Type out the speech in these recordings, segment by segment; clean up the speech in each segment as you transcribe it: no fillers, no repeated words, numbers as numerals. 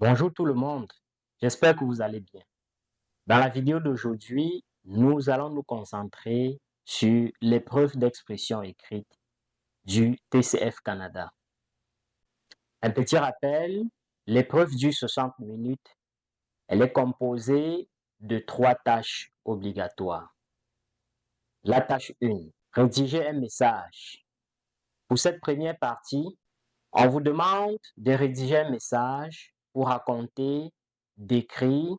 Bonjour tout le monde, j'espère que vous allez bien. Dans la vidéo d'aujourd'hui, nous allons nous concentrer sur l'épreuve d'expression écrite du TCF Canada. Un petit rappel, l'épreuve dure 60 minutes. Elle est composée de 3 tâches obligatoires. La tâche 1, rédiger un message. Pour cette première partie, on vous demande de rédiger un message pour raconter, décrire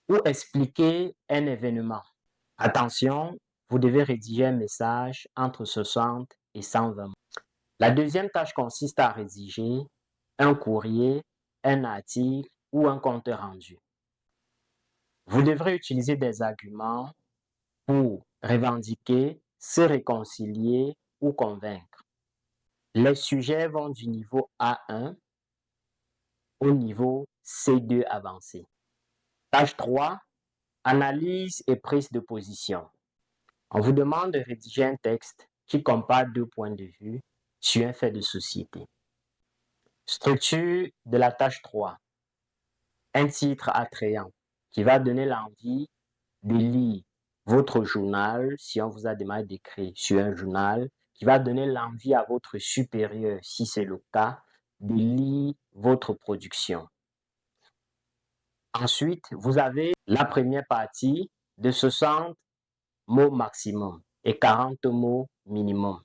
ou expliquer un événement. Attention, vous devez rédiger un message entre 60 et 120 mots. La deuxième tâche consiste à rédiger un courrier, un article ou un compte rendu. Vous devrez utiliser des arguments pour revendiquer, se réconcilier ou convaincre. Les sujets vont du niveau A1 au niveau C2 avancé. Tâche 3, analyse et prise de position. On vous demande de rédiger un texte qui compare 2 points de vue sur un fait de société. Structure de la tâche 3. Un titre attrayant qui va donner l'envie de lire votre journal, si on vous a demandé d'écrire sur un journal, qui va donner l'envie à votre supérieur, si c'est le cas, de lire votre production. Ensuite, vous avez la première partie de 60 mots maximum et 40 mots minimum.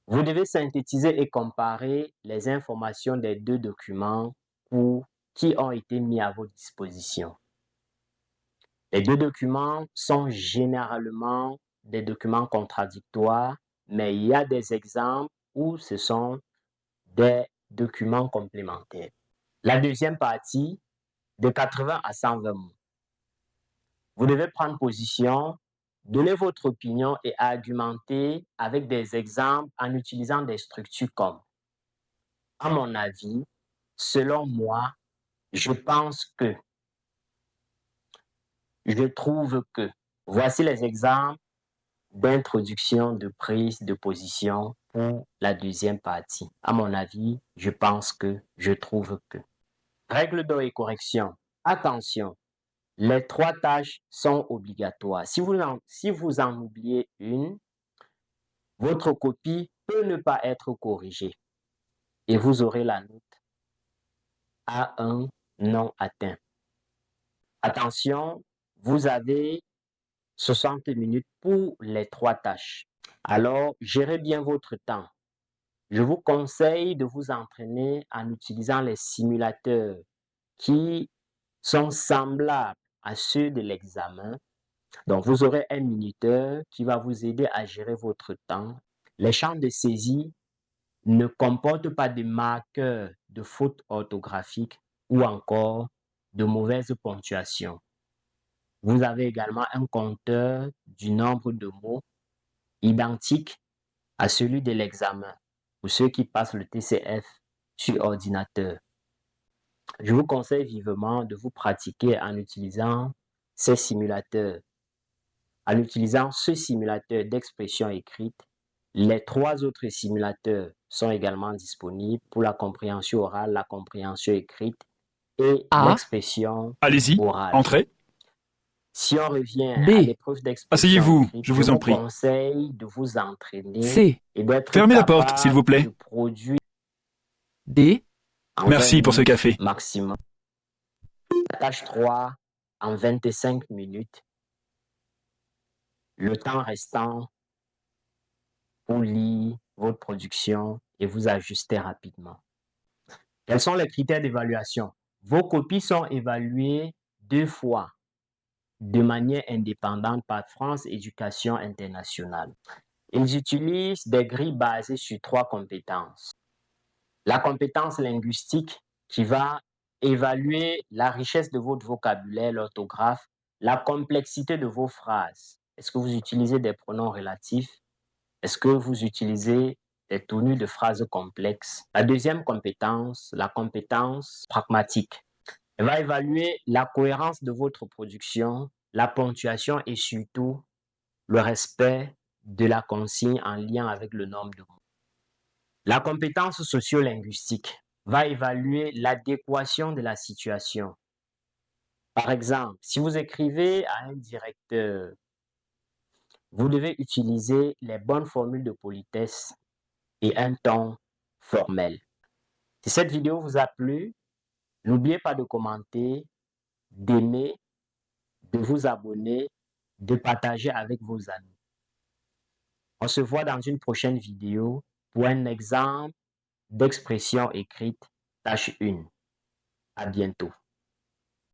Vous devez synthétiser et comparer les informations des 2 documents qui ont été mis à votre disposition. Les 2 documents sont généralement des documents contradictoires, mais il y a des exemples où ce sont des documents complémentaires. La deuxième partie, de 80 à 120 mots. Vous devez prendre position, donner votre opinion et argumenter avec des exemples en utilisant des structures comme « à mon avis »,« selon moi »,« je pense que »,« je trouve que ». Voici les exemples d'introduction de prise de position pour la deuxième partie. À mon avis, je pense que, je trouve que. Règle d'ordre et correction. Attention, les 3 tâches sont obligatoires. Si vous en oubliez une, votre copie peut ne pas être corrigée et vous aurez la note A1 non atteint. Attention, vous avez 60 minutes pour les 3 tâches. Alors, gérez bien votre temps. Je vous conseille de vous entraîner en utilisant les simulateurs qui sont semblables à ceux de l'examen. Donc, vous aurez un minuteur qui va vous aider à gérer votre temps. Les champs de saisie ne comportent pas de marqueurs de fautes orthographiques ou encore de mauvaise ponctuation. Vous avez également un compteur du nombre de mots identique à celui de l'examen pour ceux qui passent le TCF sur ordinateur. Je vous conseille vivement de vous pratiquer en utilisant ces simulateurs. En utilisant ce simulateur d'expression écrite, les 3 autres simulateurs sont également disponibles pour la compréhension orale, la compréhension écrite et l'expression Allez-y, orale. entrez. Si on revient à B. l'épreuve d'expression Asseyez-vous, écrite, je vous en prie. conseille de vous entraîner C. et d'être Fermez la capable porte, s'il vous plaît. de produire D. en Merci 20 pour ce minutes café. maximum. La tâche 3 en 25 minutes. Le temps restant pour lire votre production et vous ajuster rapidement. Quels sont les critères d'évaluation? Vos copies sont évaluées 2 fois de manière indépendante par France Éducation Internationale. Ils utilisent des grilles basées sur 3 compétences. La compétence linguistique qui va évaluer la richesse de votre vocabulaire, l'orthographe, la complexité de vos phrases. Est-ce que vous utilisez des pronoms relatifs? Est-ce que vous utilisez des tournures de phrases complexes? La deuxième compétence, la compétence pragmatique. Elle va évaluer la cohérence de votre production, la ponctuation et surtout le respect de la consigne en lien avec le nombre de mots. La compétence sociolinguistique. va évaluer l'adéquation de la situation. Par exemple, si vous écrivez à un directeur, vous devez utiliser les bonnes formules de politesse et un ton formel. Si cette vidéo vous a plu, n'oubliez pas de commenter, d'aimer, de vous abonner, de partager avec vos amis. On se voit dans une prochaine vidéo pour un exemple d'expression écrite tâche 1. À bientôt.